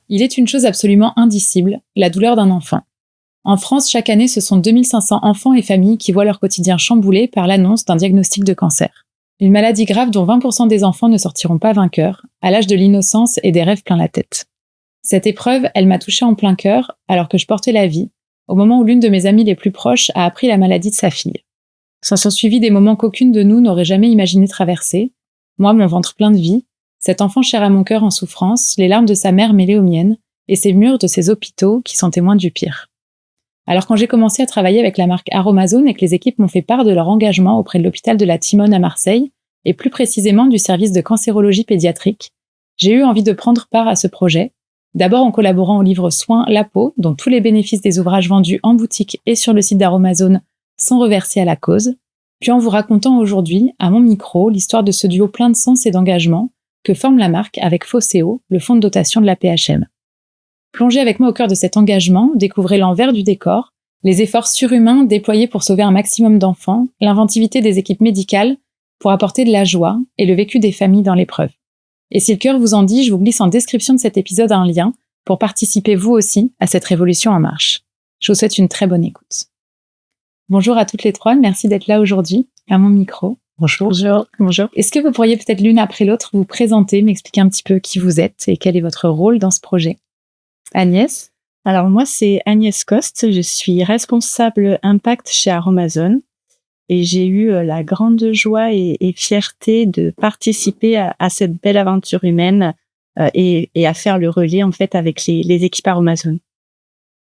Il est une chose absolument indicible, la douleur d'un enfant. En France, chaque année, ce sont 2500 enfants et familles qui voient leur quotidien chamboulé par l'annonce d'un diagnostic de cancer. Une maladie grave dont 20% des enfants ne sortiront pas vainqueurs, à l'âge de l'innocence et des rêves plein la tête. Cette épreuve, elle m'a touchée en plein cœur, alors que je portais la vie, au moment où l'une de mes amies les plus proches a appris la maladie de sa fille. S'en sont suivis des moments qu'aucune de nous n'aurait jamais imaginé traverser. Moi, mon ventre plein de vie, cet enfant cher à mon cœur en souffrance, les larmes de sa mère mêlées aux miennes, et ces murs de ces hôpitaux qui sont témoins du pire. Alors quand j'ai commencé à travailler avec la marque Aromazone et que les équipes m'ont fait part de leur engagement auprès de l'hôpital de la Timone à Marseille, et plus précisément du service de cancérologie pédiatrique, j'ai eu envie de prendre part à ce projet, d'abord en collaborant au livre Soins La peau, dont tous les bénéfices des ouvrages vendus en boutique et sur le site d'Aromazone sont reversés à la cause, puis en vous racontant aujourd'hui, à mon micro, l'histoire de ce duo plein de sens et d'engagement que forme la marque avec Phocéo, le fonds de dotation de la PHM. Plongez avec moi au cœur de cet engagement, découvrez l'envers du décor, les efforts surhumains déployés pour sauver un maximum d'enfants, l'inventivité des équipes médicales pour apporter de la joie et le vécu des familles dans l'épreuve. Et si le cœur vous en dit, je vous glisse en description de cet épisode un lien pour participer vous aussi à cette révolution en marche. Je vous souhaite une très bonne écoute. Bonjour à toutes les trois, merci d'être là aujourd'hui, à mon micro. Bonjour. Bonjour. Est-ce que vous pourriez peut-être l'une après l'autre vous présenter, m'expliquer un petit peu qui vous êtes et quel est votre rôle dans ce projet ? Agnès ? Alors moi, c'est Agnès Coste, je suis responsable impact chez Aromazone et j'ai eu la grande joie et fierté de participer à cette belle aventure humaine et à faire le relais en fait avec les équipes Aromazone.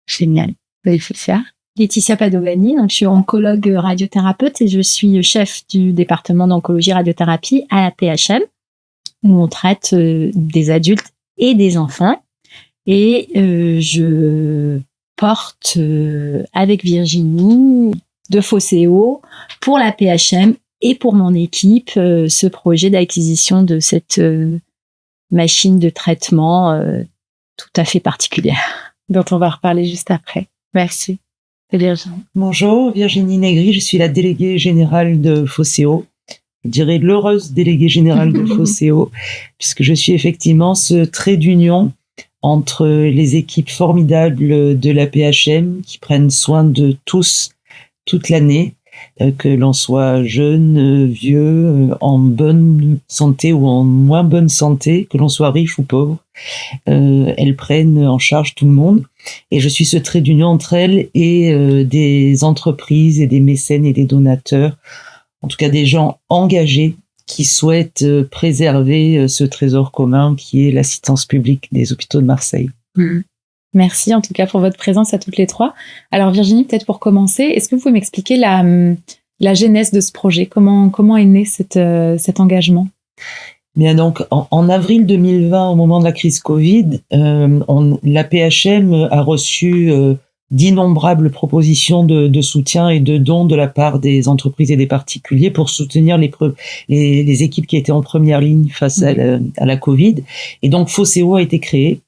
Génial. Laetitia Padovani, donc je suis oncologue radiothérapeute et je suis chef du département d'oncologie radiothérapie à la PHM où on traite des adultes et des enfants. Et je porte avec Virginie de Phocéo pour la PHM et pour mon équipe ce projet d'acquisition de cette machine de traitement tout à fait particulière. Dont on va reparler juste après. Merci. Virginie. Bonjour, Virginie Negri, je suis la déléguée générale de Phocéo. Je dirais l'heureuse déléguée générale de Phocéo, puisque je suis effectivement ce trait d'union entre les équipes formidables de la PHM qui prennent soin de tous toute l'année, que l'on soit jeune, vieux, en bonne santé ou en moins bonne santé, que l'on soit riche ou pauvre. Elles prennent en charge tout le monde et je suis ce trait d'union entre elles et des entreprises et des mécènes et des donateurs, en tout cas des gens engagés qui souhaitent préserver ce trésor commun qui est l'assistance publique des hôpitaux de Marseille. Merci en tout cas pour votre présence à toutes les trois. Alors Virginie, peut-être pour commencer, est-ce que vous pouvez m'expliquer la genèse de ce projet ? Comment est né cet engagement ? Bien donc, en avril 2020, au moment de la crise Covid, la PHM a reçu d'innombrables propositions de soutien et de dons de la part des entreprises et des particuliers pour soutenir les équipes qui étaient en première ligne face à la Covid. Et donc, Phocéo a été créé.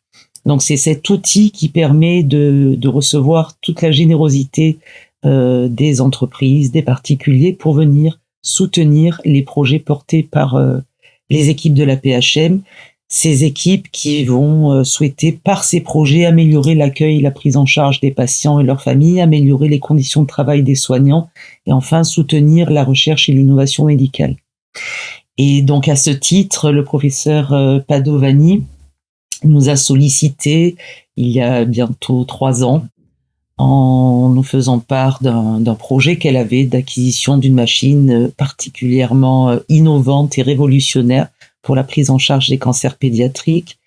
Donc, c'est cet outil qui permet de recevoir toute la générosité des entreprises, des particuliers pour venir soutenir les projets portés par les équipes de la PHM. Ces équipes qui vont souhaiter, par ces projets, améliorer l'accueil et la prise en charge des patients et leurs familles, améliorer les conditions de travail des soignants et enfin soutenir la recherche et l'innovation médicale. Et donc, à ce titre, le professeur Padovani nous a sollicité il y a bientôt 3 ans en nous faisant part d'un projet qu'elle avait d'acquisition d'une machine particulièrement innovante et révolutionnaire pour la prise en charge des cancers pédiatriques.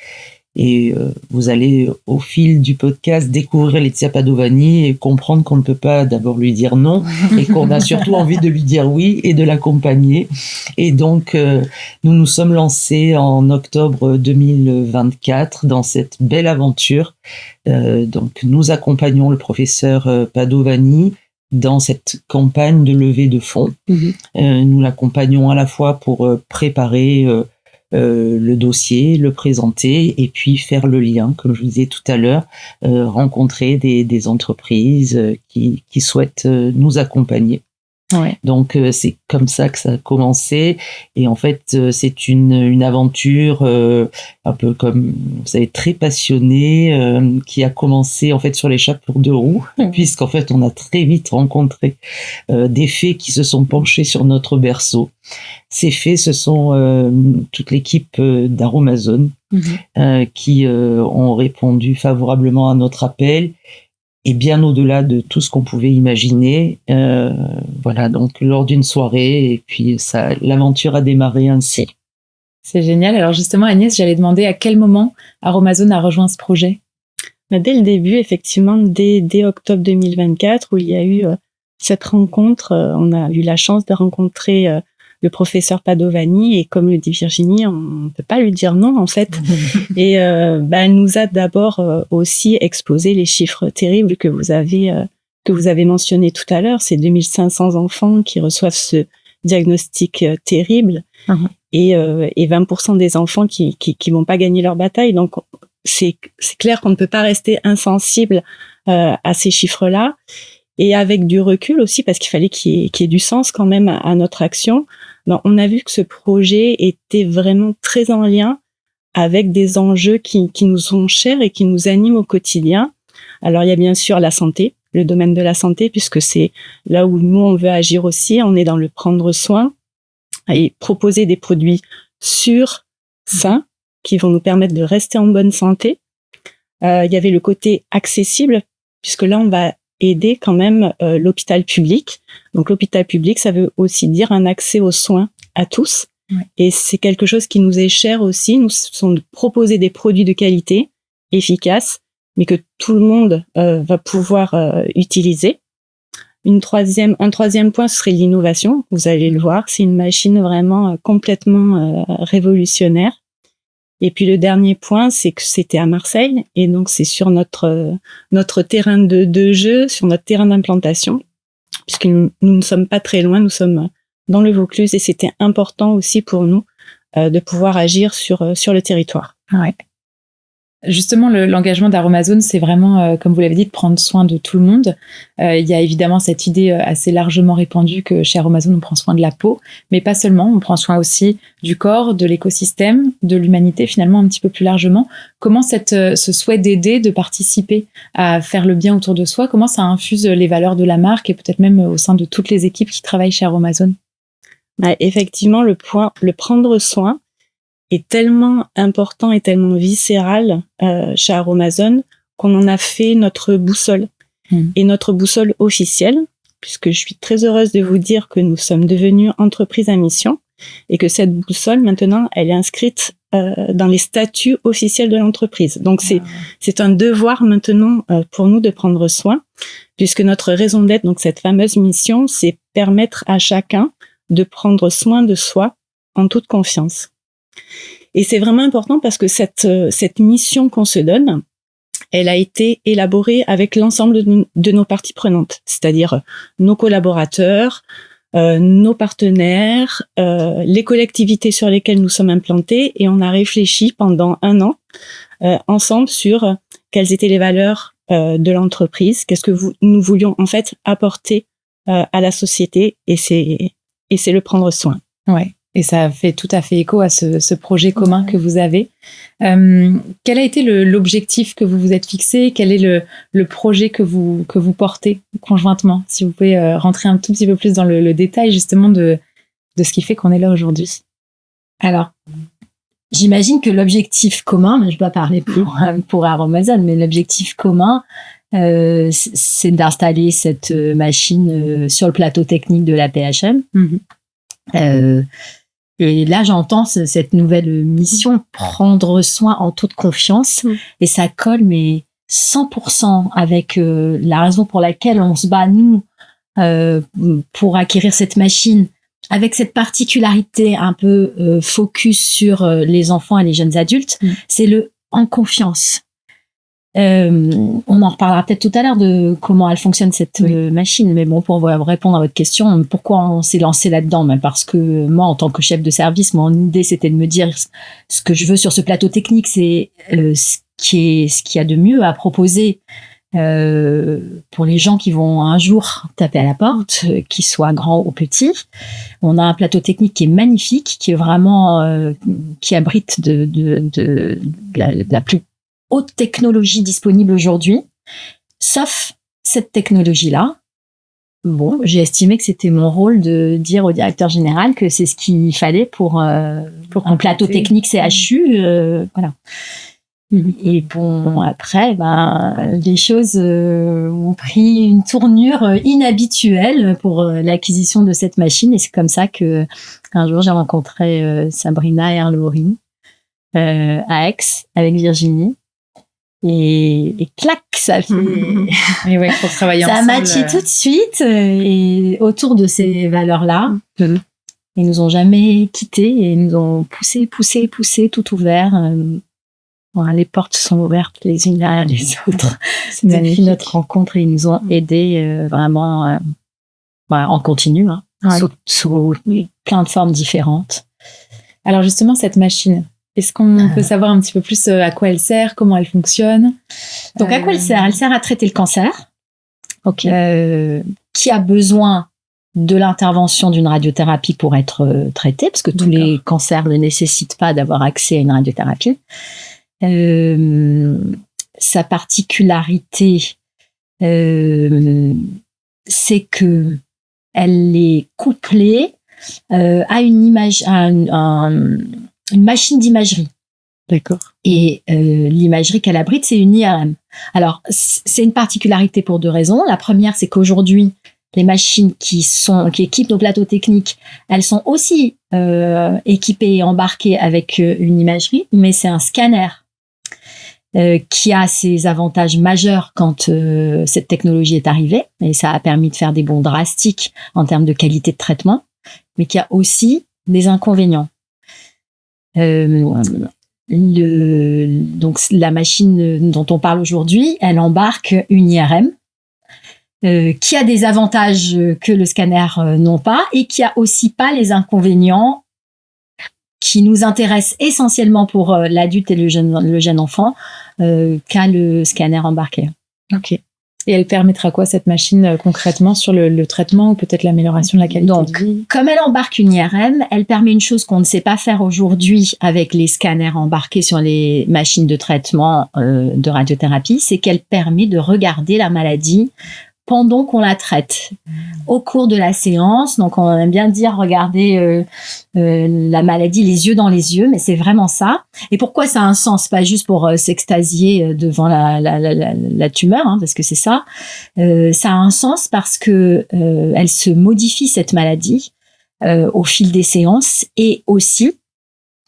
Et vous allez, au fil du podcast, découvrir Laetitia Padovani et comprendre qu'on ne peut pas d'abord lui dire non et qu'on a surtout envie de lui dire oui et de l'accompagner. Et donc, nous nous sommes lancés en octobre 2024 dans cette belle aventure. Donc, nous accompagnons le professeur Padovani dans cette campagne de levée de fonds. Nous l'accompagnons à la fois pour préparer le dossier, le présenter et puis faire le lien, comme je vous disais tout à l'heure, rencontrer des entreprises qui souhaitent nous accompagner. Ouais. Donc c'est comme ça que ça a commencé, et en fait c'est une aventure un peu comme, vous savez, très passionnée, qui a commencé en fait sur les chapeaux de roue, puisqu'en fait on a très vite rencontré des fées qui se sont penchées sur notre berceau. Ces fées, ce sont toute l'équipe d'Aromazone qui ont répondu favorablement à notre appel, et bien au-delà de tout ce qu'on pouvait imaginer. Voilà, donc lors d'une soirée, et puis l'aventure a démarré ainsi. C'est génial. Alors justement, Agnès, j'allais demander à quel moment Aromazone a rejoint ce projet. Dès le début, effectivement, dès octobre 2024, où il y a eu cette rencontre, on a eu la chance de rencontrer le professeur Padovani, et comme le dit Virginie, on ne peut pas lui dire non en fait. Et elle nous a d'abord aussi exposé les chiffres terribles que vous avez mentionnés tout à l'heure. C'est 2500 enfants qui reçoivent ce diagnostic terrible, et 20% des enfants qui vont pas gagner leur bataille. Donc c'est clair qu'on ne peut pas rester insensible à ces chiffres-là. Et avec du recul aussi, parce qu'il fallait qu'il y ait du sens quand même à notre action, on a vu que ce projet était vraiment très en lien avec des enjeux qui nous sont chers et qui nous animent au quotidien. Alors il y a bien sûr la santé, le domaine de la santé, puisque c'est là où nous on veut agir aussi. On est dans le prendre soin et proposer des produits sûrs, sains, qui vont nous permettre de rester en bonne santé. Il y avait le côté accessible, puisque là on va aider quand même l'hôpital public. Donc l'hôpital public, ça veut aussi dire un accès aux soins à tous. Ouais. Et c'est quelque chose qui nous est cher aussi. Nous sommes de proposer des produits de qualité, efficaces, mais que tout le monde va pouvoir utiliser. Un troisième point, ce serait l'innovation. Vous allez le voir, c'est une machine vraiment complètement révolutionnaire. Et puis le dernier point, c'est que c'était à Marseille, et donc c'est sur notre terrain de jeu, sur notre terrain d'implantation, puisque nous ne sommes pas très loin, nous sommes dans le Vaucluse, et c'était important aussi pour nous de pouvoir agir sur le territoire. Ouais. Justement, l'engagement d'Aromazone, c'est vraiment, comme vous l'avez dit, de prendre soin de tout le monde. Il y a évidemment cette idée assez largement répandue que chez Aromazone, on prend soin de la peau, mais pas seulement, on prend soin aussi du corps, de l'écosystème, de l'humanité, finalement un petit peu plus largement. Comment ce souhait d'aider, de participer à faire le bien autour de soi, comment ça infuse les valeurs de la marque et peut-être même au sein de toutes les équipes qui travaillent chez Aromazone? Effectivement, le prendre soin est tellement important et tellement viscéral chez Aromazone qu'on en a fait notre boussole, et notre boussole officielle, puisque je suis très heureuse de vous dire que nous sommes devenus entreprise à mission, et que cette boussole, maintenant, elle est inscrite dans les statuts officiels de l'entreprise. Donc c'est un devoir maintenant pour nous de prendre soin, puisque notre raison d'être, donc cette fameuse mission, c'est permettre à chacun de prendre soin de soi en toute confiance. Et c'est vraiment important parce que cette mission qu'on se donne, elle a été élaborée avec l'ensemble de nos parties prenantes, c'est-à-dire nos collaborateurs, nos partenaires, les collectivités sur lesquelles nous sommes implantés, et on a réfléchi pendant 1 an ensemble sur quelles étaient les valeurs de l'entreprise, qu'est-ce que nous voulions en fait apporter à la société, et c'est le prendre soin. Ouais. Et ça fait tout à fait écho à ce projet commun que vous avez. Quel a été l'objectif que vous vous êtes fixé? Quel est le projet que vous portez conjointement? Si vous pouvez rentrer un tout petit peu plus dans le détail justement de ce qui fait qu'on est là aujourd'hui. Alors, j'imagine que l'objectif commun, mais je ne vais pas parler pour Aromazone, mais l'objectif commun, c'est d'installer cette machine sur le plateau technique de la PHM. Et là, j'entends cette nouvelle mission, prendre soin en toute confiance, et ça colle, mais 100% avec la raison pour laquelle on se bat, nous, pour acquérir cette machine, avec cette particularité un peu focus sur les enfants et les jeunes adultes, c'est le en confiance. On en reparlera peut-être tout à l'heure de comment elle fonctionne cette machine, mais bon, pour répondre à votre question, pourquoi on s'est lancé là-dedans, même parce que moi, en tant que chef de service, mon idée c'était de me dire ce que je veux sur ce plateau technique, c'est ce qu'il y a de mieux à proposer Pour les gens qui vont un jour taper à la porte, qu'ils soient grands ou petits, on a un plateau technique qui est magnifique, qui est vraiment qui abrite de la plus haute technologie disponible aujourd'hui, sauf cette technologie-là. Bon, j'ai estimé que c'était mon rôle de dire au directeur général que c'est ce qu'il fallait pour un plateau technique CHU, voilà. Et bon, après, les choses ont pris une tournure inhabituelle pour l'acquisition de cette machine. Et c'est comme ça que un jour j'ai rencontré Sabrina Erlori à Aix avec Virginie. Et clac, ça fait. Et ouais, pour travailler ça ensemble. a matché tout de suite et autour de ces valeurs-là. Ils nous ont jamais quittés et ils nous ont poussé, tout ouvert. Voilà, les portes sont ouvertes les unes derrière les autres. C'est depuis notre rencontre et ils nous ont aidés vraiment en continu, sous plein de formes différentes. Alors justement, cette machine, est-ce qu'on peut savoir un petit peu plus à quoi elle sert, comment elle fonctionne? Donc à quoi elle sert? Elle sert à traiter le cancer, qui a besoin de l'intervention d'une radiothérapie pour être traité, parce que tous les cancers ne nécessitent pas d'avoir accès à une radiothérapie. Sa particularité, c'est que elle est couplée à une machine d'imagerie. D'accord. Et l'imagerie qu'elle abrite, c'est une IRM. Alors, c'est une particularité pour deux raisons. La première, c'est qu'aujourd'hui, les machines qui équipent nos plateaux techniques, elles sont aussi équipées et embarquées avec une imagerie, mais c'est un scanner qui a ses avantages majeurs quand cette technologie est arrivée, et ça a permis de faire des bonds drastiques en termes de qualité de traitement, mais qui a aussi des inconvénients. Donc la machine dont on parle aujourd'hui, elle embarque une IRM qui a des avantages que le scanner n'ont pas et qui a aussi pas les inconvénients qui nous intéressent essentiellement pour l'adulte et le jeune enfant qu'a le scanner embarqué. Ok. Et elle permettra quoi, cette machine, concrètement, sur le traitement ou peut-être l'amélioration de la qualité de vie? Comme elle embarque une IRM, elle permet une chose qu'on ne sait pas faire aujourd'hui avec les scanners embarqués sur les machines de traitement de radiothérapie, c'est qu'elle permet de regarder la maladie pendant qu'on la traite. Au cours de la séance, donc on aime bien dire regarder la maladie les yeux dans les yeux, mais c'est vraiment ça. Et pourquoi ça a un sens? Pas juste pour s'extasier devant la tumeur, parce que c'est ça. Ça a un sens parce que elle se modifie, cette maladie, au fil des séances, et aussi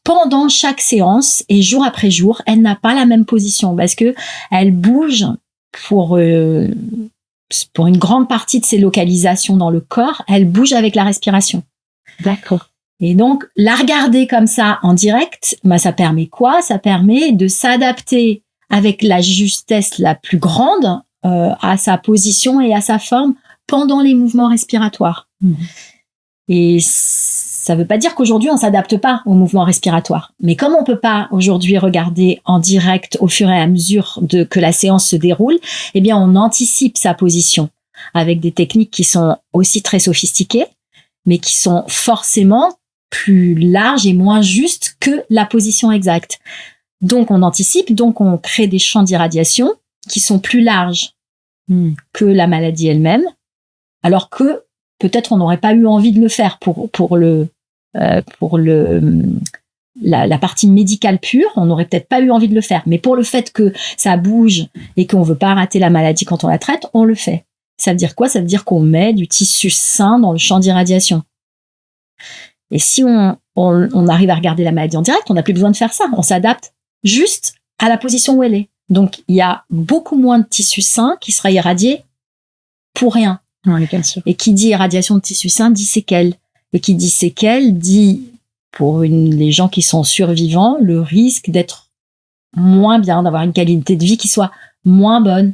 pendant chaque séance et jour après jour, elle n'a pas la même position parce que elle bouge pour une grande partie de ses localisations dans le corps, elle bouge avec la respiration. D'accord. Et donc, la regarder comme ça en direct, ça permet quoi? Ça permet de s'adapter avec la justesse la plus grande à sa position et à sa forme pendant les mouvements respiratoires. Et ça veut pas dire qu'aujourd'hui, on s'adapte pas aux mouvements respiratoires. Mais comme on peut pas aujourd'hui regarder en direct au fur et à mesure que la séance se déroule, eh bien, on anticipe sa position avec des techniques qui sont aussi très sophistiquées, mais qui sont forcément plus larges et moins justes que la position exacte. Donc, on anticipe, donc on crée des champs d'irradiation qui sont plus larges que la maladie elle-même, alors que peut-être on n'aurait pas eu envie de le faire pour la partie médicale pure, on n'aurait peut-être pas eu envie de le faire. Mais pour le fait que ça bouge et qu'on veut pas rater la maladie quand on la traite, on le fait. Ça veut dire quoi? Ça veut dire qu'on met du tissu sain dans le champ d'irradiation. Et si on arrive à regarder la maladie en direct, on n'a plus besoin de faire ça. On s'adapte juste à la position où elle est. Donc, il y a beaucoup moins de tissu sain qui sera irradié pour rien. Oui, bien sûr. Et qui dit irradiation de tissu sain dit séquelles. Et qui dit séquelles dit, pour les gens qui sont survivants, le risque d'être moins bien, d'avoir une qualité de vie qui soit moins bonne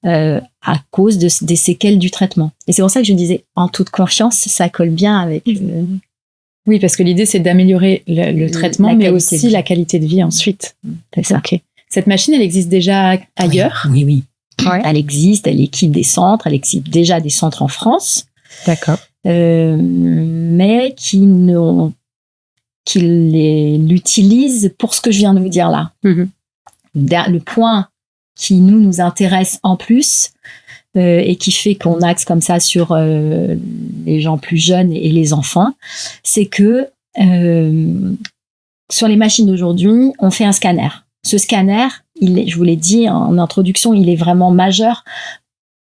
à cause des séquelles du traitement. Et c'est pour ça que je disais, en toute confiance, ça colle bien avec... Oui, parce que l'idée, c'est d'améliorer le traitement, mais aussi la qualité de vie ensuite. C'est ça. Okay. Cette machine, elle existe déjà ailleurs? Oui. Ouais. Elle équipe des centres, elle équipe déjà des centres en France. D'accord. Mais qui l'utilisent pour ce que je viens de vous dire là. Mm-hmm. Le point qui nous intéresse en plus et qui fait qu'on axe comme ça sur les gens plus jeunes et les enfants, c'est que sur les machines d'aujourd'hui, on fait un scanner. Ce scanner, je vous l'ai dit en introduction, il est vraiment majeur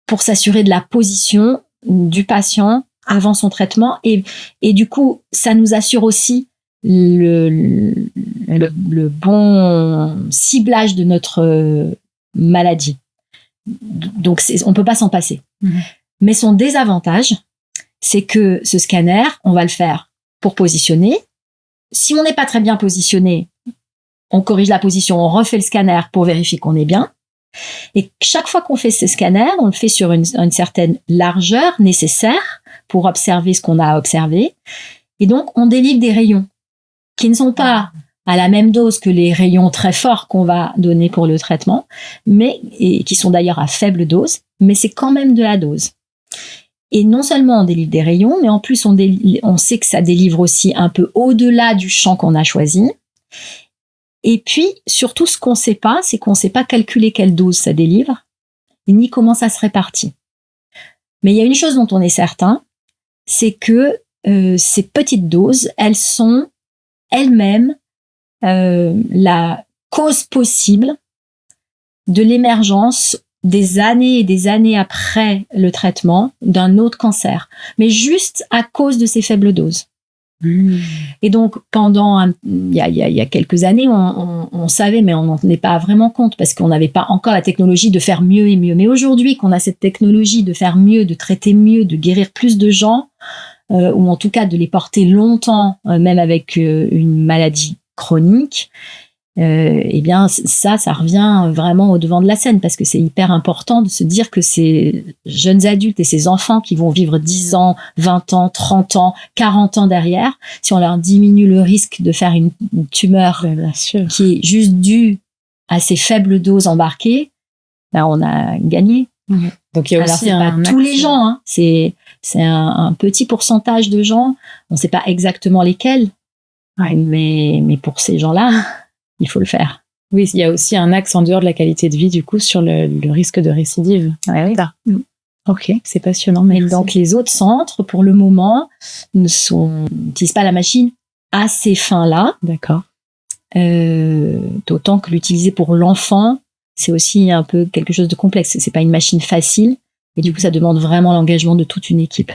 pour s'assurer de la position du patient avant son traitement et du coup, ça nous assure aussi le bon ciblage de notre maladie. Donc, on peut pas s'en passer. Mmh. Mais son désavantage, c'est que ce scanner, on va le faire pour positionner. Si on n'est pas très bien positionné, on corrige la position, on refait le scanner pour vérifier qu'on est bien. Et chaque fois qu'on fait ce scanner, on le fait sur une certaine largeur nécessaire pour observer ce qu'on a observé. Et donc, on délivre des rayons qui ne sont pas à la même dose que les rayons très forts qu'on va donner pour le traitement, et qui sont d'ailleurs à faible dose, mais c'est quand même de la dose. Et non seulement on délivre des rayons, mais en plus on sait que ça délivre aussi un peu au-delà du champ qu'on a choisi. Et puis, surtout, ce qu'on ne sait pas, c'est qu'on ne sait pas calculer quelle dose ça délivre, ni comment ça se répartit. Mais il y a une chose dont on est certain, c'est que ces petites doses, elles sont elles-mêmes la cause possible de l'émergence des années et des années après le traitement d'un autre cancer, mais juste à cause de ces faibles doses. Et donc, il y a quelques années, on savait, mais on n'en tenait pas vraiment compte parce qu'on n'avait pas encore la technologie de faire mieux et mieux. Mais aujourd'hui, qu'on a cette technologie de faire mieux, de traiter mieux, de guérir plus de gens, ou en tout cas de les porter longtemps, même avec une maladie chronique, eh bien ça revient vraiment au devant de la scène parce que c'est hyper important de se dire que ces jeunes adultes et ces enfants qui vont vivre 10 ans, 20 ans, 30 ans, 40 ans derrière, si on leur diminue le risque de faire une tumeur qui est juste due à ces faibles doses embarquées, ben on a gagné. Mmh. Donc il y a aussi pas tous les gens, hein, c'est un petit pourcentage de gens, on ne sait pas exactement lesquels, mais pour ces gens-là, il faut le faire. Oui, il y a aussi un axe en dehors de la qualité de vie, du coup, sur le risque de récidive. Oui. Ok, c'est passionnant. Merci. Et donc, les autres centres, pour le moment, n'utilisent pas la machine à ces fins-là. D'accord. D'autant que l'utiliser pour l'enfant, c'est aussi un peu quelque chose de complexe. C'est pas une machine facile. Et du coup, ça demande vraiment l'engagement de toute une équipe.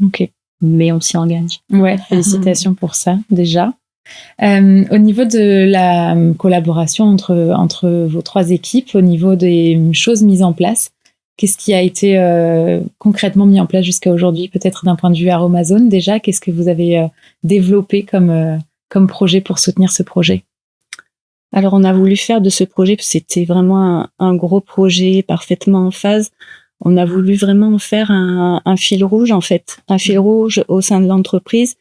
Ok. Mais on s'y engage. Ouais, félicitations pour ça, déjà. Au niveau de la collaboration entre vos 3 équipes, au niveau des choses mises en place, qu'est-ce qui a été concrètement mis en place jusqu'à aujourd'hui? Peut-être d'un point de vue Aromazone déjà, qu'est-ce que vous avez développé comme projet pour soutenir ce projet? Alors on a voulu faire de ce projet, parce que c'était vraiment un gros projet parfaitement en phase, on a voulu vraiment en faire un fil rouge en fait, un fil rouge au sein de l'entreprise.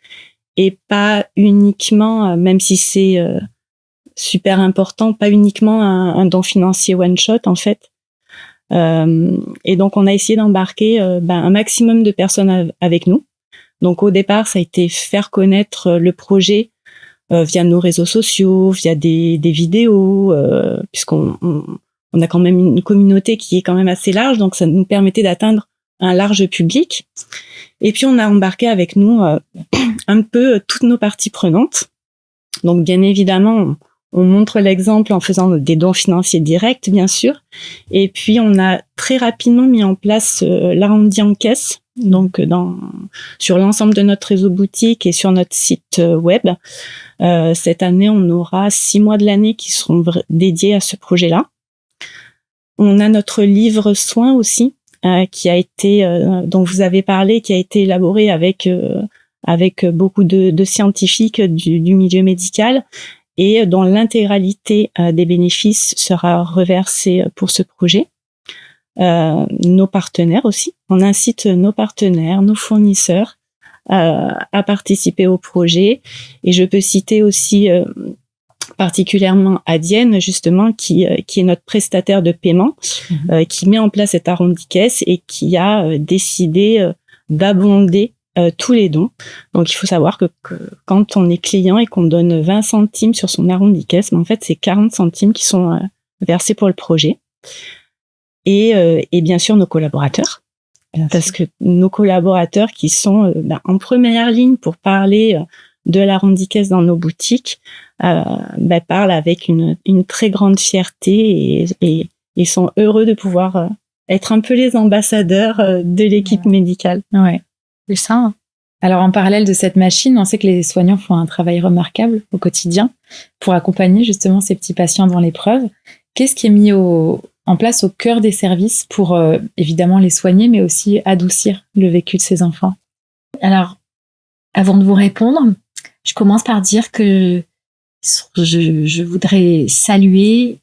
Et pas uniquement, même si c'est super important, pas uniquement un don financier one shot en fait. Et donc on a essayé d'embarquer un maximum de personnes avec nous. Donc au départ, ça a été faire connaître le projet via nos réseaux sociaux, via des vidéos, puisqu'on a quand même une communauté qui est quand même assez large, donc ça nous permettait d'atteindre un large public. Et puis on a embarqué avec nous un peu toutes nos parties prenantes. Donc bien évidemment, on montre l'exemple en faisant des dons financiers directs, bien sûr. Et puis on a très rapidement mis en place l'arrondi en caisse, donc sur l'ensemble de notre réseau boutique et sur notre site web. Cette année, on aura 6 mois de l'année qui seront dédiés à ce projet-là. On a notre livre soins aussi, qui a été, dont vous avez parlé, qui a été élaboré avec beaucoup de scientifiques du milieu médical et dont l'intégralité des bénéfices sera reversée pour ce projet. Nos partenaires aussi. On incite nos partenaires, nos fournisseurs à participer au projet. Et je peux citer aussi particulièrement Adienne, justement, qui est notre prestataire de paiement, qui met en place cet arrondi caisse et qui a décidé d'abonder tous les dons. Donc, il faut savoir que quand on est client et qu'on donne 20 centimes sur son arrondi caisse, en fait, c'est 40 centimes qui sont versés pour le projet. Et bien sûr, nos collaborateurs. Parce que nos collaborateurs qui sont en première ligne pour parler de l'arrondi caisse dans nos boutiques, parlent avec une très grande fierté et sont heureux de pouvoir être un peu les ambassadeurs de l'équipe médicale. Ouais, c'est ça. Hein. Alors, en parallèle de cette machine, on sait que les soignants font un travail remarquable au quotidien pour accompagner justement ces petits patients dans l'épreuve. Qu'est-ce qui est mis en place au cœur des services pour évidemment les soigner, mais aussi adoucir le vécu de ces enfants? Alors, avant de vous répondre, je commence par dire que je voudrais saluer,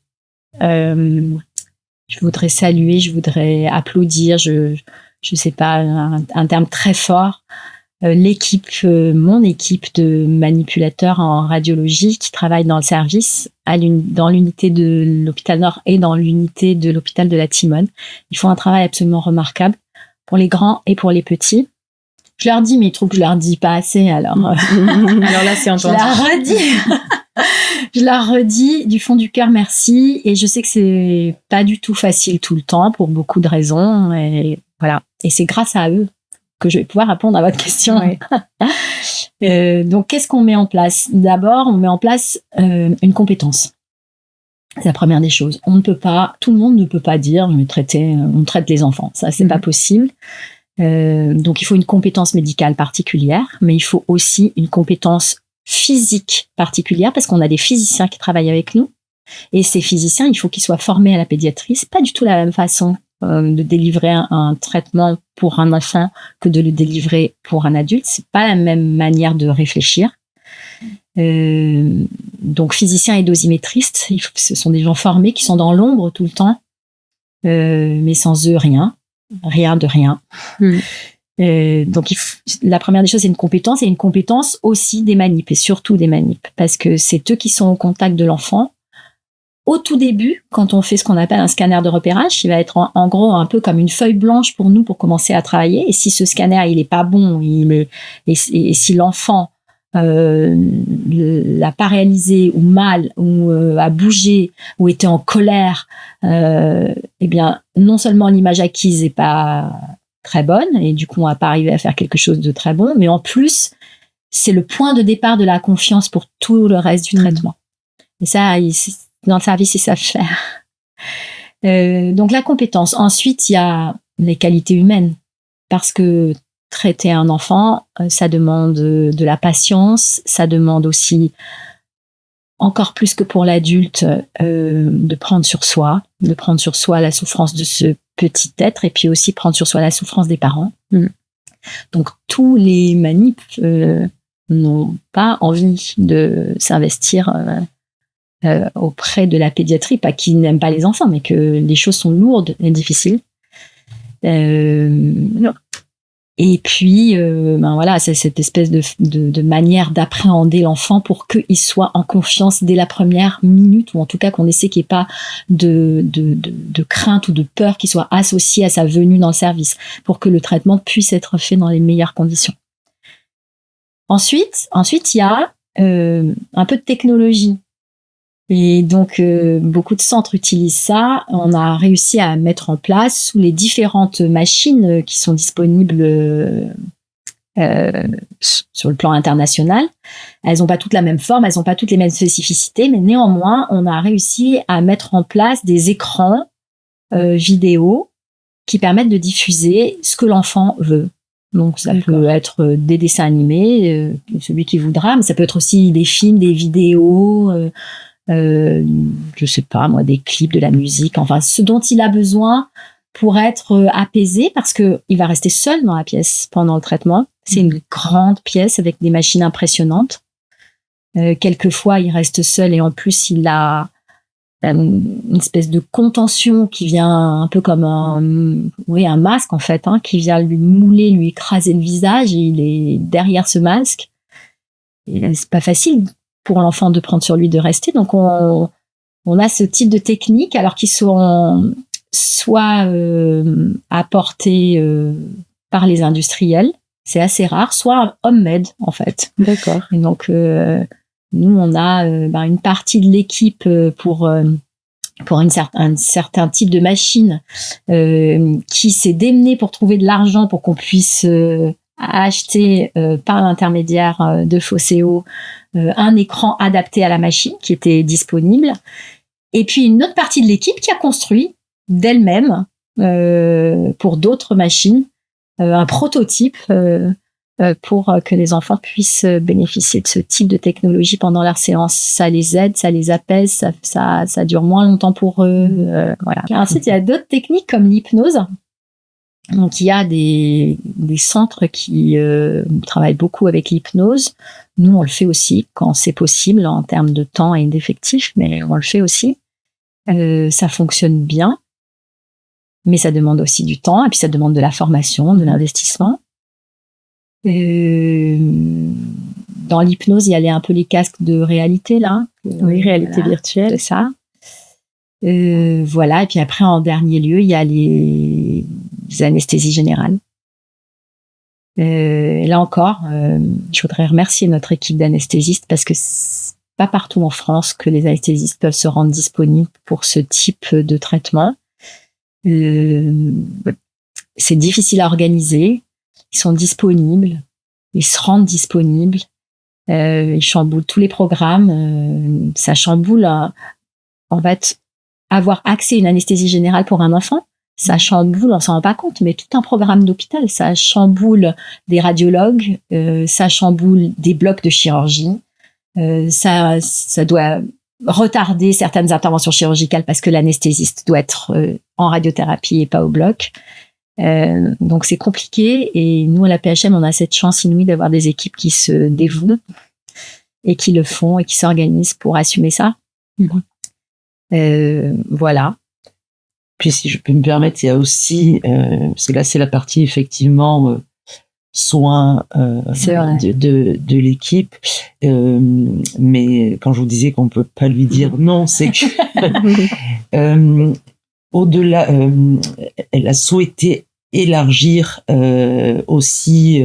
je voudrais applaudir, je sais pas, un terme très fort, mon équipe de manipulateurs en radiologie qui travaillent dans le service, dans l'unité de l'hôpital Nord et dans l'unité de l'hôpital de la Timone. Ils font un travail absolument remarquable pour les grands et pour les petits. Je leur dis, mais ils trouvent que je leur dis pas assez, alors. Alors là, c'est entendu. Je leur redis du fond du cœur merci. Et je sais que c'est pas du tout facile tout le temps pour beaucoup de raisons. Et voilà. Et c'est grâce à eux que je vais pouvoir répondre à votre question. Oui. Donc, qu'est-ce qu'on met en place? D'abord, on met en place une compétence. C'est la première des choses. Tout le monde ne peut pas dire, on traite les enfants. Ça, c'est pas possible. Donc, il faut une compétence médicale particulière, mais il faut aussi une compétence physique particulière parce qu'on a des physiciens qui travaillent avec nous. Et ces physiciens, il faut qu'ils soient formés à la pédiatrie. C'est pas du tout la même façon de délivrer un traitement pour un enfant que de le délivrer pour un adulte. C'est pas la même manière de réfléchir. Donc, physiciens et dosimétristes, ce sont des gens formés qui sont dans l'ombre tout le temps, mais sans eux, rien de rien. Donc, la première des choses, c'est une compétence, et une compétence aussi des manips, et surtout des manips, parce que c'est eux qui sont au contact de l'enfant. Au tout début, quand on fait ce qu'on appelle un scanner de repérage, qui va être en gros un peu comme une feuille blanche pour nous pour commencer à travailler. Et si ce scanner il est pas bon, et si l'enfant l'a pas réalisé ou mal ou a bougé ou était en colère, eh bien non seulement l'image acquise est pas très bonne et du coup on va pas arriver à faire quelque chose de très bon, mais en plus c'est le point de départ de la confiance pour tout le reste du traitement. Et ça, dans le service, ils savent faire. Donc la compétence. Ensuite, il y a les qualités humaines, parce que traiter un enfant, ça demande de la patience, ça demande aussi, encore plus que pour l'adulte, de prendre sur soi la souffrance de ce petit être, et puis aussi prendre sur soi la souffrance des parents. Donc tous les manips n'ont pas envie de s'investir auprès de la pédiatrie, pas qu'ils n'aiment pas les enfants, mais que les choses sont lourdes et difficiles. Et puis, voilà, c'est cette espèce de manière d'appréhender l'enfant pour qu'il soit en confiance dès la première minute, ou en tout cas qu'on essaie qu'il n'y ait pas de crainte ou de peur qui soit associée à sa venue dans le service, pour que le traitement puisse être fait dans les meilleures conditions. Ensuite, il y a un peu de technologie. Et donc, beaucoup de centres utilisent ça. On a réussi à mettre en place sous les différentes machines qui sont disponibles sur le plan international. Elles n'ont pas toutes la même forme, elles n'ont pas toutes les mêmes spécificités, mais néanmoins, on a réussi à mettre en place des écrans vidéo qui permettent de diffuser ce que l'enfent veut. Donc, ça peut être des dessins animés, celui qui voudra, mais ça peut être aussi des films, des vidéos, je sais pas moi, des clips, de la musique, enfin ce dont il a besoin pour être apaisé, parce que il va rester seul dans la pièce pendant le traitement. C'est une grande pièce avec des machines impressionnantes. Quelquefois il reste seul, et en plus il a une espèce de contention qui vient un peu comme un masque en fait, qui vient lui mouler, lui écraser le visage, et il est derrière ce masque. Et c'est pas facile pour l'enfant de prendre sur lui de rester. Donc, on a ce type de techniques, alors qu'ils sont soit apportés par les industriels, c'est assez rare, soit homemade, en fait. D'accord. Et donc, nous, on a une partie de l'équipe pour un certain type de machine qui s'est démenée pour trouver de l'argent pour qu'on puisse acheter par l'intermédiaire de Fosséo un écran adapté à la machine qui était disponible. Et puis une autre partie de l'équipe qui a construit d'elle-même pour d'autres machines un prototype pour que les enfants puissent bénéficier de ce type de technologie pendant leur séance. Ça les aide, ça les apaise, ça dure moins longtemps pour eux. Voilà. Ensuite, il y a d'autres techniques comme l'hypnose. Donc, il y a des centres qui travaillent beaucoup avec l'hypnose. Nous, on le fait aussi quand c'est possible en termes de temps et d'effectifs, mais on le fait aussi. Ça fonctionne bien, mais ça demande aussi du temps et puis ça demande de la formation, de l'investissement. Dans l'hypnose, il y a un peu les casques de réalité, là. Oui, réalité virtuelle. C'est ça. Voilà. Et puis après, en dernier lieu, il y a les anesthésies générales. Là encore, je voudrais remercier notre équipe d'anesthésistes parce que c'est pas partout en France que les anesthésistes peuvent se rendre disponibles pour ce type de traitement. C'est difficile à organiser. Ils sont disponibles, ils se rendent disponibles, ils chamboulent tous les programmes, ça chamboule, en fait, avoir accès à une anesthésie générale pour un enfant, ça chamboule, on s'en rend pas compte, mais tout un programme d'hôpital, ça chamboule des radiologues, ça chamboule des blocs de chirurgie, ça doit retarder certaines interventions chirurgicales parce que l'anesthésiste doit être en radiothérapie et pas au bloc. Donc c'est compliqué et nous à la PHM on a cette chance inouïe d'avoir des équipes qui se dévouent et qui le font et qui s'organisent pour assumer ça. Voilà. Puis si je peux me permettre, il y a aussi parce que là c'est la partie effectivement soins de l'équipe, mais quand je vous disais qu'on peut pas lui dire non, c'est que au-delà, elle a souhaité élargir aussi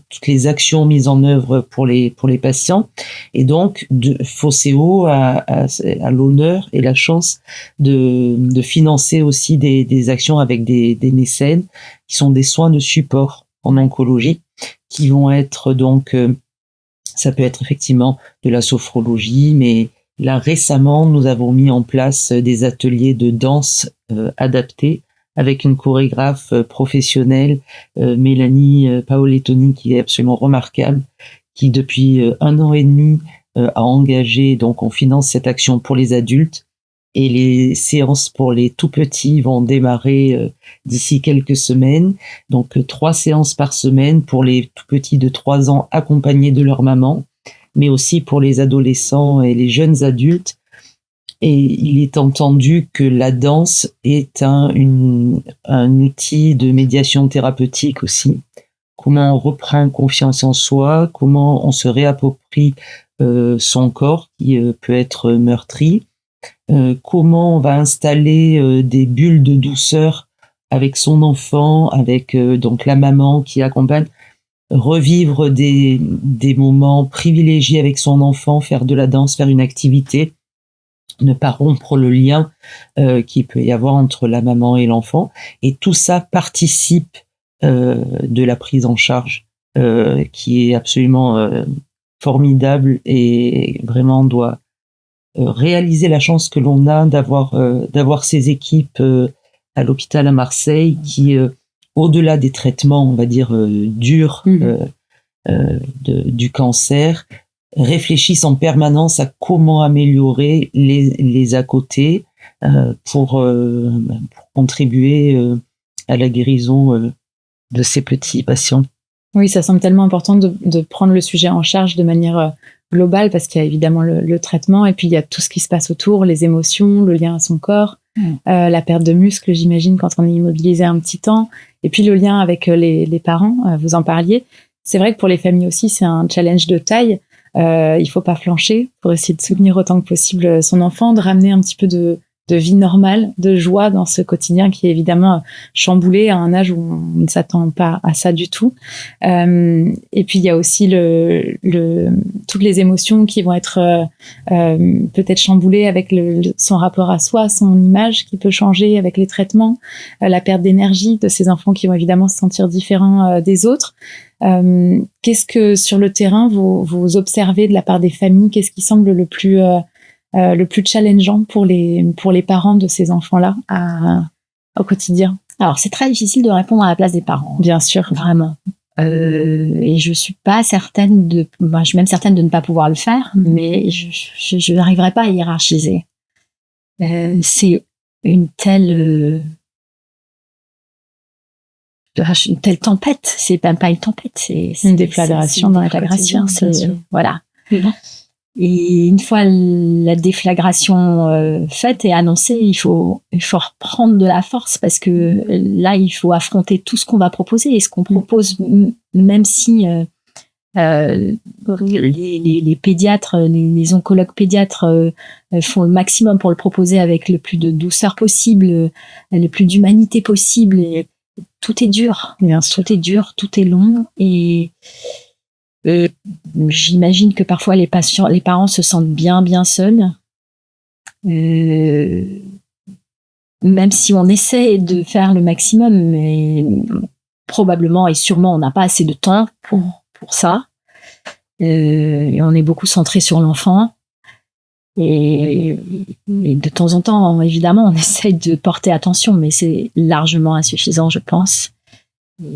toutes les actions mises en œuvre pour les patients, et donc Fosséo a l'honneur et la chance de financer aussi des actions avec des mécènes qui sont des soins de support en oncologie, qui vont être donc ça peut être effectivement de la sophrologie, mais là récemment nous avons mis en place des ateliers de danse adaptés avec une chorégraphe professionnelle, Mélanie Paolettoni, qui est absolument remarquable, qui depuis 1 an et demi a engagé, donc on finance cette action pour les adultes, et les séances pour les tout petits vont démarrer d'ici quelques semaines, donc 3 séances par semaine pour les tout petits de 3 ans accompagnés de leur maman, mais aussi pour les adolescents et les jeunes adultes. Et il est entendu que la danse est un outil de médiation thérapeutique aussi. Comment on reprend confiance en soi, comment on se réapproprie son corps qui peut être meurtri, comment on va installer des bulles de douceur avec son enfant, avec donc la maman qui accompagne, revivre des moments privilégiés avec son enfant, faire de la danse, faire une activité, ne pas rompre le lien qu'il peut y avoir entre la maman et l'enfant. Et tout ça participe de la prise en charge qui est absolument formidable et vraiment doit réaliser la chance que l'on a d'avoir ces équipes à l'hôpital à Marseille qui, au-delà des traitements, on va dire, durs du cancer, réfléchissent en permanence à comment améliorer les à côté pour contribuer à la guérison de ces petits patients. Oui, ça semble tellement important de prendre le sujet en charge de manière globale, parce qu'il y a évidemment le traitement et puis il y a tout ce qui se passe autour, les émotions, le lien à son corps, la perte de muscles, j'imagine, quand on est immobilisé un petit temps, et puis le lien avec les parents, vous en parliez. C'est vrai que pour les familles aussi, c'est un challenge de taille. il faut pas flancher pour essayer de soutenir autant que possible son enfant, de ramener un petit peu de vie normale, de joie dans ce quotidien qui est évidemment chamboulé à un âge où on ne s'attend pas à ça du tout. Et puis il y a aussi toutes les émotions qui vont être peut-être chamboulées avec son rapport à soi, son image qui peut changer avec les traitements, la perte d'énergie de ces enfants qui vont évidemment se sentir différents des autres. Qu'est-ce que sur le terrain vous observez de la part des familles? Qu'est-ce qui semble le plus challengeant pour les parents de ces enfants-là au quotidien? Alors, c'est très difficile de répondre à la place des parents. Bien sûr. Vraiment. Et je suis pas certaine je suis même certaine de ne pas pouvoir le faire, mais je n'arriverai pas à hiérarchiser. C'est une telle tempête. C'est même pas une tempête, c'est une déflagration dans la déflagration. Voilà. Et une fois la déflagration faite et annoncée, il faut reprendre de la force parce que là, il faut affronter tout ce qu'on va proposer et ce qu'on propose, même si les pédiatres, les oncologues pédiatres font le maximum pour le proposer avec le plus de douceur possible, le plus d'humanité possible. Et tout est dur, tout est dur, tout est long et j'imagine que parfois les parents se sentent bien seuls, même si on essaie de faire le maximum, mais probablement et sûrement on n'a pas assez de temps pour ça. Et on est beaucoup centré sur l'enfant. Et de temps en temps, évidemment, on essaie de porter attention, mais c'est largement insuffisant, je pense.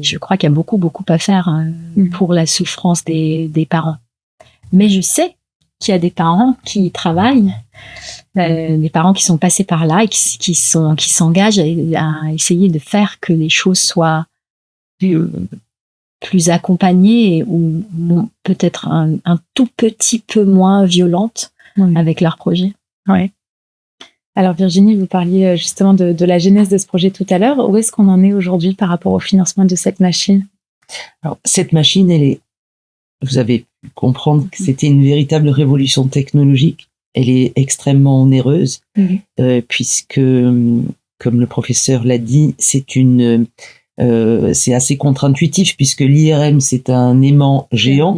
Je crois qu'il y a beaucoup à faire pour la souffrance des parents. Mais je sais qu'il y a des parents qui travaillent, des parents qui sont passés par là et qui s'engagent à essayer de faire que les choses soient plus accompagnées ou peut-être un tout petit peu moins violentes avec leur projet. Ouais. Alors Virginie, vous parliez justement de la genèse de ce projet tout à l'heure. Où est-ce qu'on en est aujourd'hui par rapport au financement de cette machine? Alors cette machine, vous avez pu comprendre que c'était une véritable révolution technologique. Elle est extrêmement onéreuse puisque, comme le professeur l'a dit, c'est assez contre-intuitif puisque l'IRM c'est un aimant géant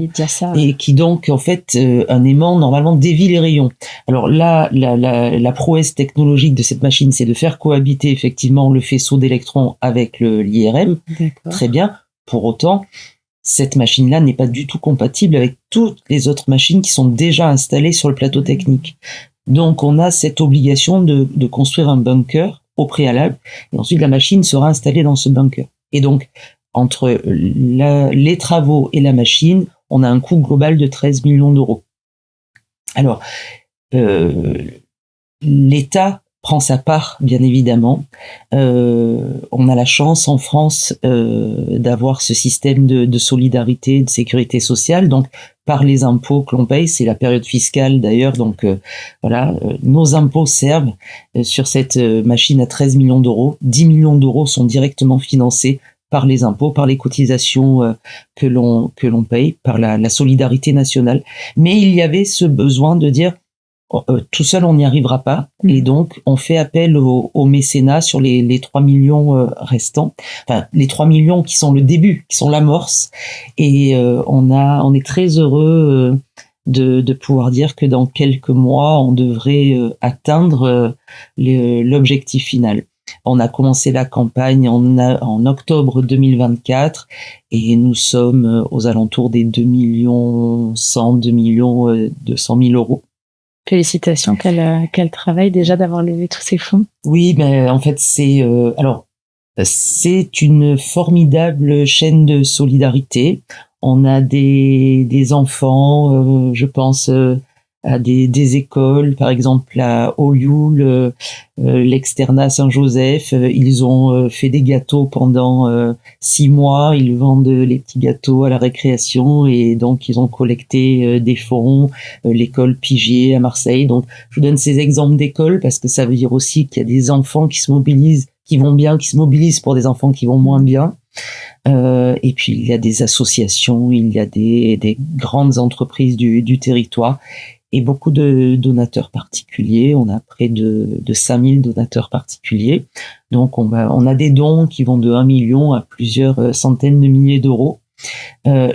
et qui donc en fait un aimant normalement dévie les rayons. Alors là la prouesse technologique de cette machine c'est de faire cohabiter effectivement le faisceau d'électrons avec l'IRM. Très bien. Pour autant cette machine-là n'est pas du tout compatible avec toutes les autres machines qui sont déjà installées sur le plateau technique. Donc on a cette obligation de construire un bunker au préalable, et ensuite la machine sera installée dans ce bunker. Et donc, entre les travaux et la machine, on a un coût global de 13 millions d'euros. Alors, l'État prend sa part, bien évidemment. On a la chance en France d'avoir ce système de solidarité, de sécurité sociale, donc par les impôts que l'on paye, c'est la période fiscale d'ailleurs, donc nos impôts servent sur cette machine à 13 millions d'euros. 10 millions d'euros sont directement financés par les impôts, par les cotisations que l'on paye, par la solidarité nationale. Mais il y avait ce besoin de dire tout seul on n'y arrivera pas, et donc on fait appel au mécénat sur les 3 millions restants, enfin les 3 millions qui sont le début, qui sont l'amorce, et on est très heureux de pouvoir dire que dans quelques mois on devrait atteindre l'objectif final. On a commencé la campagne en octobre 2024 et nous sommes aux alentours des 2 200 000 euros. Félicitations, quel travail déjà d'avoir levé tous ces fonds. Oui, mais en fait c'est une formidable chaîne de solidarité. On a des enfants, je pense à des écoles, par exemple à Olioul, l'externat Saint-Joseph, ils ont fait des gâteaux pendant 6 mois, ils vendent les petits gâteaux à la récréation et donc ils ont collecté des fonds, l'école Pigier à Marseille. Donc je vous donne ces exemples d'écoles parce que ça veut dire aussi qu'il y a des enfants qui se mobilisent qui vont bien, qui se mobilisent pour des enfants qui vont moins bien. Et puis il y a des associations, il y a des grandes entreprises du territoire et beaucoup de donateurs particuliers. On a près de 5000 donateurs particuliers. Donc on a des dons qui vont de 1 million à plusieurs centaines de milliers d'euros.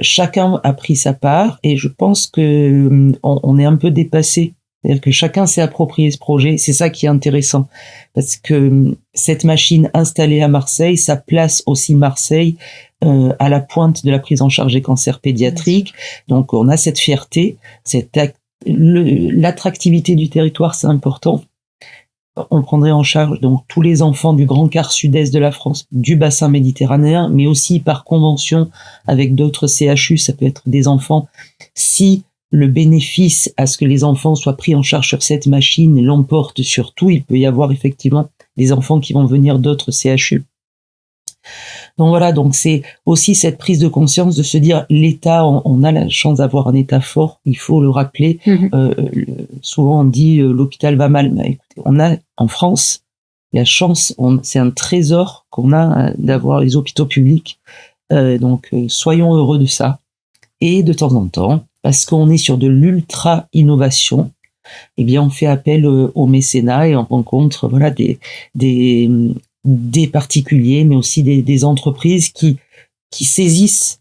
Chacun a pris sa part et je pense que on est un peu dépassé. C'est-à-dire que chacun s'est approprié ce projet. C'est ça qui est intéressant. Parce que cette machine installée à Marseille, ça place aussi Marseille à la pointe de la prise en charge des cancers pédiatriques. Donc on a cette fierté, l'attractivité du territoire, c'est important. On prendrait en charge donc tous les enfants du grand quart sud-est de la France, du bassin méditerranéen, mais aussi par convention avec d'autres CHU. Ça peut être des enfants si le bénéfice à ce que les enfants soient pris en charge sur cette machine l'emporte sur tout. Il peut y avoir effectivement des enfants qui vont venir d'autres CHU. Donc voilà, donc c'est aussi cette prise de conscience de se dire l'État, on a la chance d'avoir un État fort, il faut le rappeler. Souvent on dit l'hôpital va mal, mais écoutez, on a en France la chance, c'est un trésor qu'on a d'avoir les hôpitaux publics. Donc soyons heureux de ça. Et de temps en temps, parce qu'on est sur de l'ultra-innovation, eh bien, on fait appel au mécénat et on rencontre, voilà, des particuliers, mais aussi des entreprises qui saisissent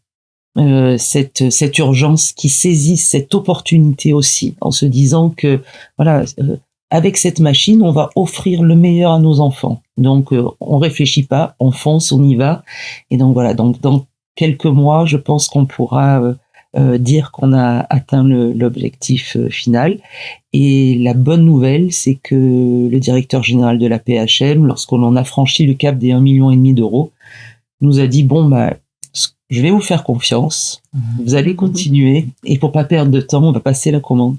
cette urgence, qui saisissent cette opportunité aussi, en se disant que, voilà, avec cette machine, on va offrir le meilleur à nos enfants. Donc, on réfléchit pas, on fonce, on y va. Et donc, voilà, donc, dans quelques mois, je pense qu'on pourra dire qu'on a atteint l'objectif final. Et la bonne nouvelle, c'est que le directeur général de la PHM, lorsqu'on en a franchi le cap des 1,5 million d'euros, nous a dit, bon, je vais vous faire confiance, vous allez continuer, et pour pas perdre de temps, on va passer la commande.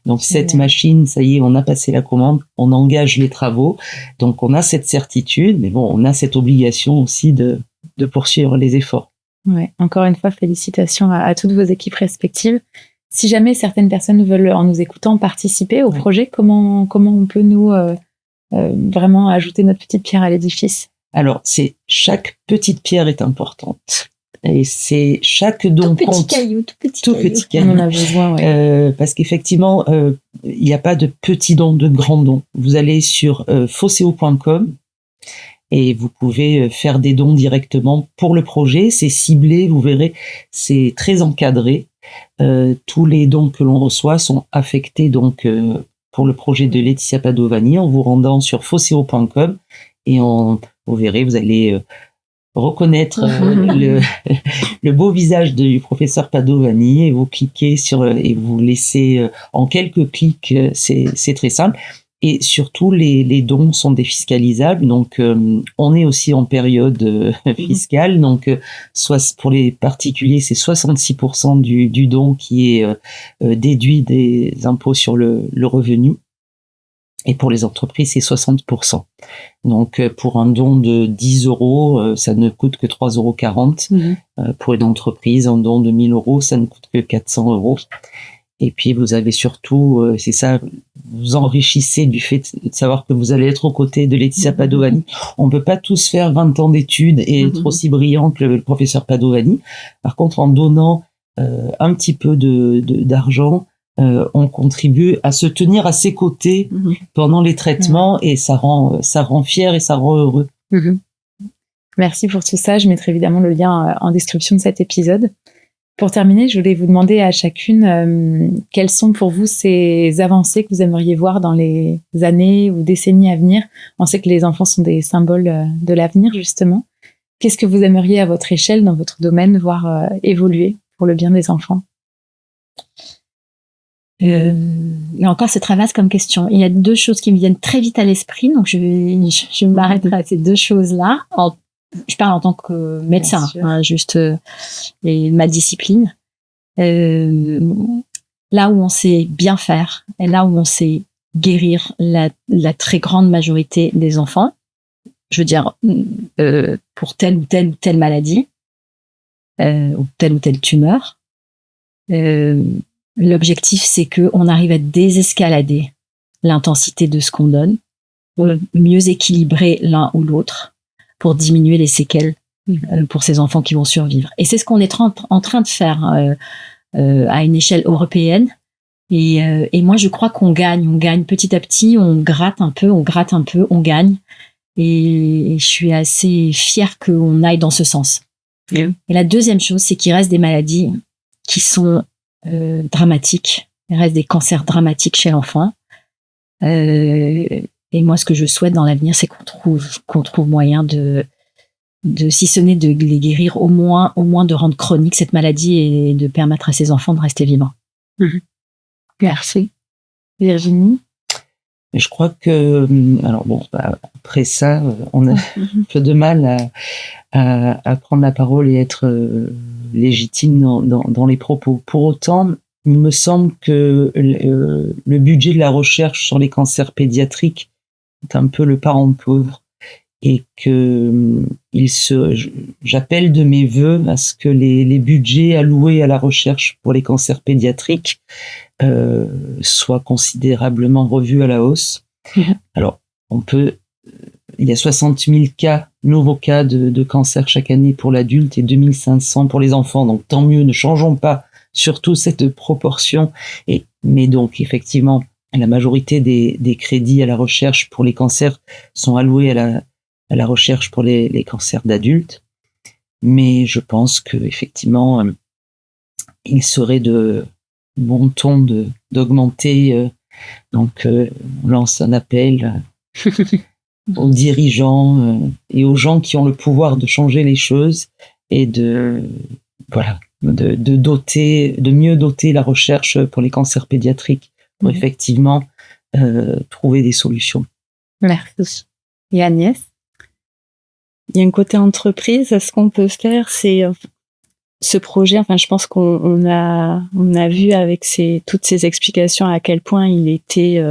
Donc cette machine, ça y est, on a passé la commande, on engage les travaux, donc on a cette certitude, mais bon, on a cette obligation aussi de poursuivre les efforts. Ouais, encore une fois, félicitations à toutes vos équipes respectives. Si jamais certaines personnes veulent, en nous écoutant, participer au projet, comment on peut nous vraiment ajouter notre petite pierre à l'édifice? Alors, chaque petite pierre est importante. Et c'est chaque don compte. Tout petit caillou. On en a besoin, ouais. Parce qu'effectivement, il n'y a pas de petits dons, de grands dons. Vous allez sur fosseo.com et vous pouvez faire des dons directement pour le projet. C'est ciblé, vous verrez, c'est très encadré. Tous les dons que l'on reçoit sont affectés donc pour le projet de Laetitia Padovani en vous rendant sur fosseo.com et vous verrez, vous allez reconnaître le beau visage du professeur Padovani et vous cliquez et vous laissez en quelques clics, c'est très simple. Et surtout, les dons sont défiscalisables. Donc, on est aussi en période fiscale. Donc, soit pour les particuliers, c'est 66% du don qui est déduit des impôts sur le revenu. Et pour les entreprises, c'est 60%. Donc, pour un don de 10 euros, ça ne coûte que 3,40 €. Pour une entreprise, un don de 1 000 euros, ça ne coûte que 400 €. Et puis, vous avez surtout, c'est ça, vous enrichissez du fait de savoir que vous allez être aux côtés de Laetitia Padovani. On ne peut pas tous faire 20 ans d'études et être aussi brillant que le professeur Padovani. Par contre, en donnant un petit peu d'argent, on contribue à se tenir à ses côtés pendant les traitements et ça rend fier et ça rend heureux. Merci pour tout ça. Je mettrai évidemment le lien en description de cet épisode. Pour terminer, je voulais vous demander à chacune quelles sont pour vous ces avancées que vous aimeriez voir dans les années ou décennies à venir. On sait que les enfants sont des symboles de l'avenir, justement. Qu'est-ce que vous aimeriez à votre échelle, dans votre domaine, voir évoluer pour le bien des enfants? Là encore, c'est très vaste comme question. Il y a 2 choses qui me viennent très vite à l'esprit, donc je m'arrêterai à ces 2 choses-là. Je parle en tant que médecin, juste ma discipline. Là où on sait bien faire et là où on sait guérir la très grande majorité des enfants, je veux dire, pour telle ou telle maladie, ou telle tumeur, l'objectif, c'est qu'on arrive à désescalader l'intensité de ce qu'on donne, pour mieux équilibrer l'un ou l'autre, pour diminuer les séquelles pour ces enfants qui vont survivre. Et c'est ce qu'on est en train de faire à une échelle européenne. Et moi, je crois qu'on gagne petit à petit, on gratte un peu, on gagne. Et je suis assez fière qu'on aille dans ce sens. Et la deuxième chose, c'est qu'il reste des maladies qui sont dramatiques. Il reste des cancers dramatiques chez l'enfant. Et moi, ce que je souhaite dans l'avenir, c'est qu'on trouve moyen de si ce n'est de les guérir, au moins de rendre chronique cette maladie et de permettre à ces enfants de rester vivants. Merci. Virginie? Je crois que, alors bon, après ça, on a un peu de mal à prendre la parole et être légitime dans les propos. Pour autant, il me semble que le budget de la recherche sur les cancers pédiatriques est un peu le parent pauvre et que j'appelle de mes vœux à ce que les budgets alloués à la recherche pour les cancers pédiatriques soient considérablement revus à la hausse. Alors, il y a 60 000 nouveaux cas de cancer chaque année pour l'adulte et 2500 pour les enfants. Donc, tant mieux, ne changeons pas surtout cette proportion. Mais donc, effectivement, la majorité des crédits à la recherche pour les cancers sont alloués à la recherche pour les cancers d'adultes. Mais je pense que effectivement, il serait de bon ton d'augmenter. Donc, on lance un appel aux dirigeants et aux gens qui ont le pouvoir de changer les choses et de mieux doter la recherche pour les cancers pédiatriques pour effectivement trouver des solutions. Merci. Et Agnès? Il y a un côté entreprise. Ce qu'on peut faire, c'est ce projet. Enfin, je pense qu'on a vu avec toutes ces explications à quel point il était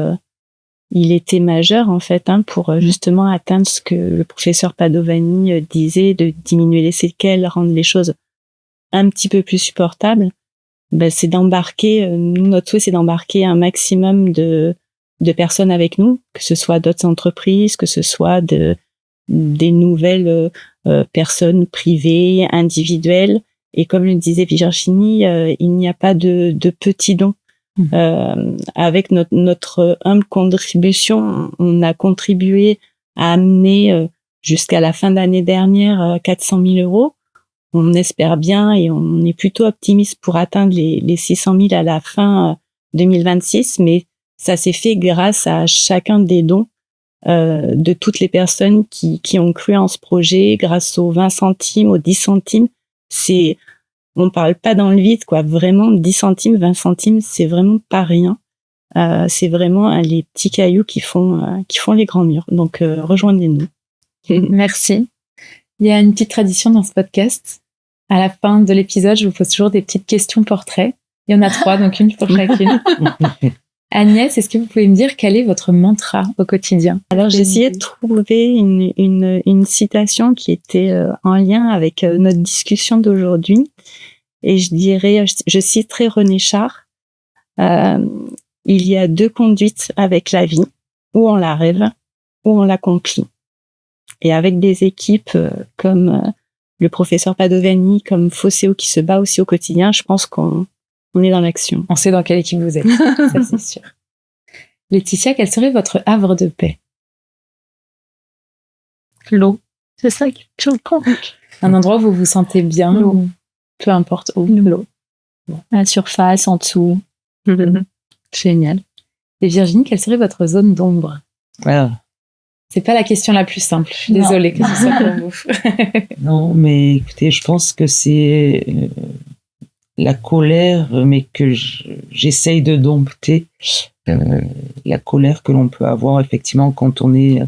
majeur en fait, pour justement atteindre ce que le professeur Padovani disait, de diminuer les séquelles, rendre les choses un petit peu plus supportables. C'est d'embarquer. Notre souhait, c'est d'embarquer un maximum de personnes avec nous, que ce soit d'autres entreprises, que ce soit des nouvelles personnes privées, individuelles. Et comme le disait Virginie, il n'y a pas de petits dons. Avec notre humble contribution, on a contribué à amener jusqu'à la fin de l'année dernière 400 000 euros. On espère bien et on est plutôt optimiste pour atteindre les 600 000 à la fin 2026, mais ça s'est fait grâce à chacun des dons de toutes les personnes qui ont cru en ce projet, grâce aux 20 centimes, aux 10 centimes. On parle pas dans le vide, quoi. Vraiment, 10 centimes, 20 centimes, c'est vraiment pas rien. C'est vraiment les petits cailloux qui font les grands murs. Donc, rejoignez-nous. Merci. Il y a une petite tradition dans ce podcast. À la fin de l'épisode, je vous pose toujours des petites questions portraits. Il y en a 3, donc une pour chacune. Agnès, est-ce que vous pouvez me dire quel est votre mantra au quotidien? Alors, j'ai essayé de trouver une citation qui était en lien avec notre discussion d'aujourd'hui. Et je citerai René Char. Il y a 2 conduites avec la vie, ou on la rêve, ou on l'accomplit. Et avec des équipes comme le professeur Padovani, comme Fosseo qui se bat aussi au quotidien, je pense qu'on est dans l'action. On sait dans quelle équipe vous êtes, ça c'est sûr. Laetitia, quel serait votre havre de paix? L'eau. C'est ça qui me compte. Un endroit où vous vous sentez bien, L'eau. Peu importe où. L'eau. Bon. À la surface, en dessous. Génial. Et Virginie, quelle serait votre zone d'ombre? C'est pas la question la plus simple. Je suis désolée que ce soit pour vous. Non, mais écoutez, je pense que c'est la colère, mais que j'essaye de dompter. La colère que l'on peut avoir effectivement quand on est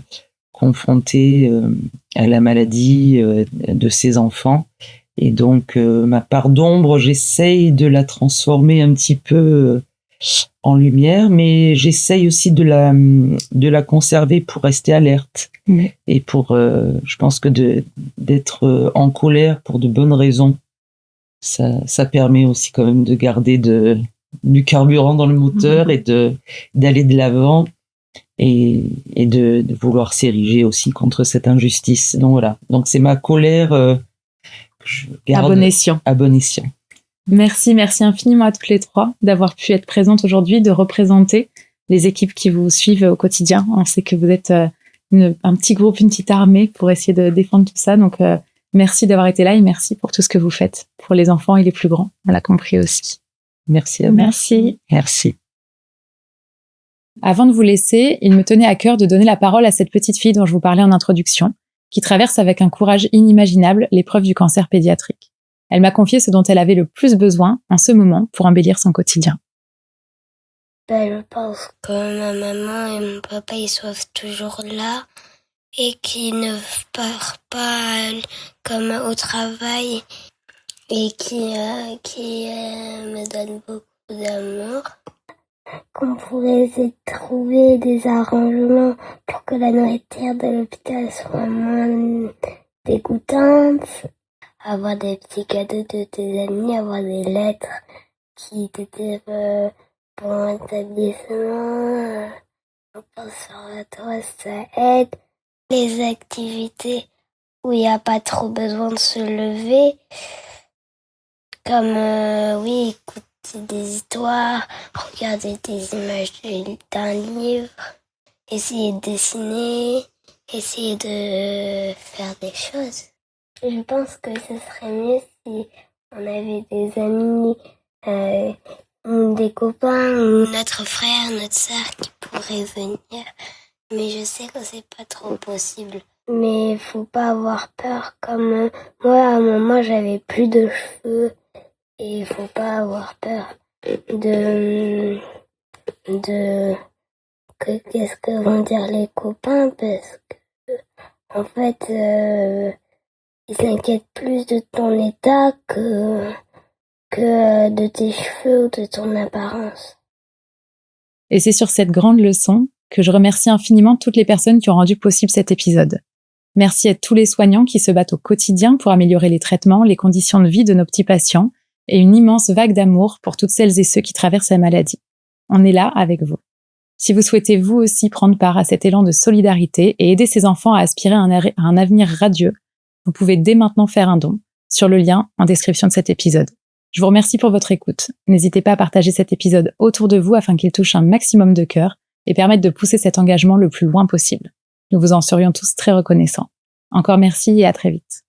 confronté à la maladie de ses enfants. Et donc, ma part d'ombre, j'essaye de la transformer un petit peu en lumière, mais j'essaye aussi de la conserver pour rester alerte. Et pour, je pense que d'être en colère pour de bonnes raisons, ça permet aussi quand même de garder du carburant dans le moteur et d'aller de l'avant. et de vouloir s'ériger aussi contre cette injustice. Donc voilà. Donc c'est ma colère que je garde à bon escient. Merci infiniment à toutes les trois d'avoir pu être présentes aujourd'hui, de représenter les équipes qui vous suivent au quotidien. On sait que vous êtes un petit groupe, une petite armée pour essayer de défendre tout ça. Donc merci d'avoir été là et merci pour tout ce que vous faites pour les enfants et les plus grands. On l'a compris aussi. Merci à vous. Merci. Avant de vous laisser, il me tenait à cœur de donner la parole à cette petite fille dont je vous parlais en introduction, qui traverse avec un courage inimaginable l'épreuve du cancer pédiatrique. Elle m'a confié ce dont elle avait le plus besoin en ce moment pour embellir son quotidien. Je pense que ma maman et mon papa, ils soient toujours là et qu'ils ne partent pas comme au travail et qui me donnent beaucoup d'amour. Qu'on pourrait essayer de trouver des arrangements pour que la nourriture de l'hôpital soit moins dégoûtante. Avoir des petits cadeaux de tes amis, avoir des lettres qui t'étaient pour un établissement. On pense à toi, ça aide. Les activités où il n'y a pas trop besoin de se lever, comme écouter des histoires, regarder des images d'un livre, essayer de dessiner, essayer de faire des choses. Je pense que ce serait mieux si on avait des amis, des copains, ou notre frère, notre sœur qui pourraient venir. Mais je sais que c'est pas trop possible. Mais faut pas avoir peur. Comme moi, à un moment, j'avais plus de cheveux. Et il faut pas avoir peur qu'est-ce que vont dire les copains, parce que en fait ils s'inquiètent plus de ton état que de tes cheveux ou de ton apparence. Et c'est sur cette grande leçon que je remercie infiniment toutes les personnes qui ont rendu possible cet épisode. Merci à tous les soignants qui se battent au quotidien pour améliorer les traitements, les conditions de vie de nos petits patients, et une immense vague d'amour pour toutes celles et ceux qui traversent la maladie. On est là avec vous. Si vous souhaitez vous aussi prendre part à cet élan de solidarité et aider ces enfants à aspirer à un avenir radieux, vous pouvez dès maintenant faire un don sur le lien en description de cet épisode. Je vous remercie pour votre écoute. N'hésitez pas à partager cet épisode autour de vous afin qu'il touche un maximum de cœurs et permette de pousser cet engagement le plus loin possible. Nous vous en serions tous très reconnaissants. Encore merci et à très vite.